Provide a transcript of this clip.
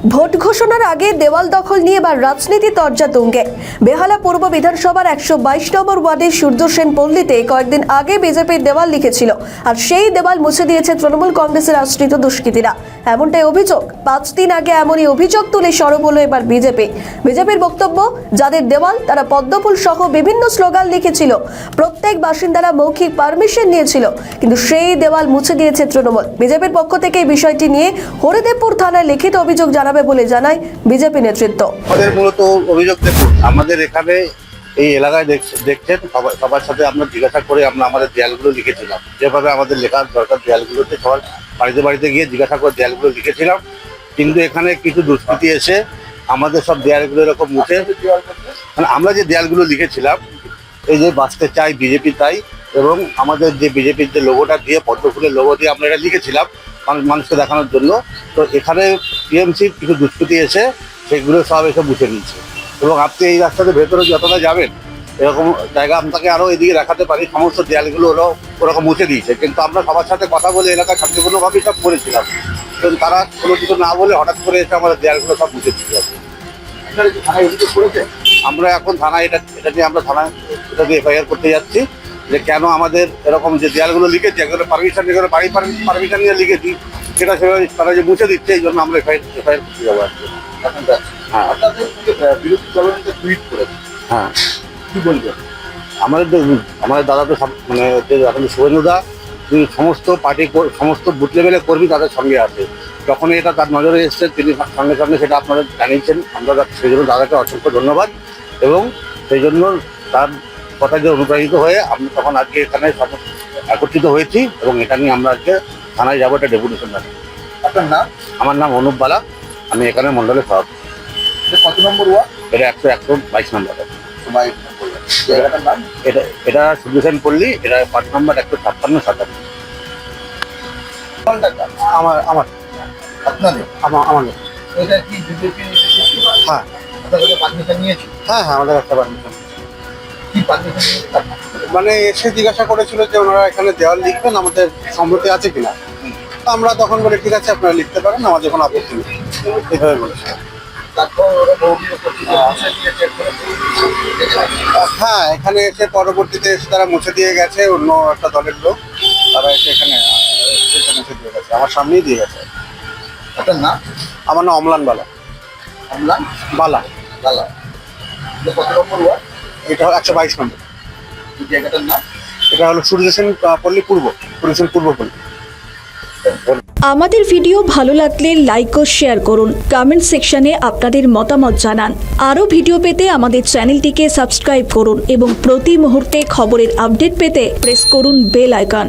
Vote ঘোষণার আগে দেওয়াল দখল নিয়ে এবার রাজনীতি তরজা তুঙ্গে। বেহালা পূর্ব বিধানসভার 122 নম্বর ওয়ার্ডের সূর্য সেন পল্লীতে কয়েকদিন আগে বিজেপির দেওয়াল লিখেছিল, আর সেই দেওয়াল মুছে দিয়েছে তৃণমূল কংগ্রেসের আশ্রিত দুষ্কৃতীরা। এমনটাই অভিযোগ। 5 দিন আগে এমনই অভিযোগ তুলে সরব হলো এবার বিজেপির বক্তব্য, যাদের দেওয়াল তারা পদ্মফুল সহ বিভিন্ন স্লোগান লিখেছিল, প্রত্যেক বাসিন্দারা মৌখিক পারমিশন নিয়েছিল, কিন্তু সেই দেওয়াল মুছে দিয়েছে তৃণমূল। বিজেপির পক্ষ থেকে এই বিষয়টি নিয়ে হরিদেবপুর থানায় লিখিত অভিযোগ জানাবে বলে জানায় বিজেপি নেতৃত্ব। আমাদের মূলত অভিযোগ, দেখুন আমাদের এখানে এই এলাকায় দেখছেন সবার সাথে আমরা জিজ্ঞাসা করে আমরা আমাদের দেয়ালগুলো লিখেছিলাম, যেভাবে আমাদের লেখার দরকার দেয়ালগুলোতে সবার বাড়িতে গিয়ে জিজ্ঞাসা করে দেয়ালগুলো লিখেছিলাম। কিন্তু এখানে কিছু দুষ্কৃতী এসে আমাদের সব দেয়ালগুলো এরকম মুছে, মানে আমরা যে দেয়ালগুলো লিখেছিলাম, এই যে বাঁচতে চাই বিজেপি তাই, এবং আমাদের যে বিজেপির যে লোগোটা দিয়ে পদ্মফুলের লোগো দিয়ে আমরা এটা লিখেছিলাম মানুষকে দেখানোর জন্য, তো এখানে টিএমসি কিছু দুষ্কৃতী এসে সেগুলো সব এসে মুছে নিচ্ছে। এবং আপনি এই রাস্তাতে ভেতরে যতটা যাবেন এরকম জায়গা আপনাকে আরও এদিকে দেখাতে পারি, সমস্ত দেয়ালগুলো ওরকম মুছে দিয়েছে। কিন্তু আমরা সবার সাথে কথা বলে এলাকায় শান্তিপূর্ণভাবেই সব করেছিলাম, কিন্তু তারা কোনো কিছু না বলে হঠাৎ করে এসে আমাদের দেয়ালগুলো সব মুছে দিতে হবে। আমরা এখন থানায় এটা নিয়ে আমরা থানায় এটা দিয়ে এফআইআর করতে যাচ্ছি, যে কেন আমাদের এরকম যে দেয়ালগুলো লিখেছি এগুলো পারমিশন নিয়ে বাড়ি পারমিশন নিয়ে লিখেছি, সেটা সেভাবে তারা যে মুছে দিচ্ছে, এই জন্য আমরা এফআইআর করতে যাবো আর কি। হ্যাঁ, বিরোধী দলনেতা টুইট করেছে। হ্যাঁ, কি বলবেন? আমাদের দাদা তো মানে এখন শুভেন্দুদা সমস্ত পার্টি সমস্ত বুথ লেভেলের কর্মী তাদের সঙ্গে আছে। যখনই এটা তার নজরে এসছে তিনি সঙ্গে সঙ্গে সেটা আপনারা জানিয়েছেন, আমরা সেই জন্য দাদাকে অসংখ্য ধন্যবাদ। এবং সেই জন্য তার কথা যে অনুপ্রাণিত হয়ে আমরা তখন আজকে এখানে একত্রিত হয়েছি, এবং এটা নিয়ে আমরা আজকে থানায় যাবো, একটা ডেপুটেশন জানাই। আপনার নাম? আমার নাম অনুপ বালা, আমি এখানে মন্ডলের সভাপতি। কত নম্বর ওয়ার্ড? এটা 122 নম্বর। এটা সূর্য সেন পল্লী, এটা 5 নম্বর 156-57। আমার আপনাদের আমাদের এটা কি বিজেপি? হ্যাঁ, আপনাদের পারমিশন নিয়েছি। হ্যাঁ, আমাদের একটা পারমিশন। কি পারমিশন? মানে এসে জিজ্ঞাসা করেছিল যে ওনারা এখানে দেওয়াল লিখবেন, আমাদের সম্মতি আছে কিনা। আমরা তখন বলে ঠিক আছে আপনারা লিখতে পারেন, আমাদের কোনো আপত্তি নেই, এইভাবে বলেছি। হ্যাঁ, এখানে এসে পরবর্তীতে এসে তারা মুছে দিয়ে গেছে, অন্য একটা দলের লোক তারা এসে এখানে মুছে দিয়ে গেছে, আমার সামনেই দিয়ে গেছে। আপনার নাম? আমার নাম অম্লান বালা। অম্লান বালা। কত নম্বর ওয়ার্ড? এটা 122 নম্বর। এই জায়গাটার নাম? এটা হলো সূর্য সেন পল্লী পূর্ব পল্লী। আমাদের ভিডিও ভালো লাগলে লাইক ও শেয়ার করুন, কমেন্ট সেকশনে আপনাদের মতামত জানান। আরও ভিডিও পেতে আমাদের চ্যানেলটিকে সাবস্ক্রাইব করুন এবং প্রতি মুহূর্তে খবরের আপডেট পেতে প্রেস করুন বেল আইকন।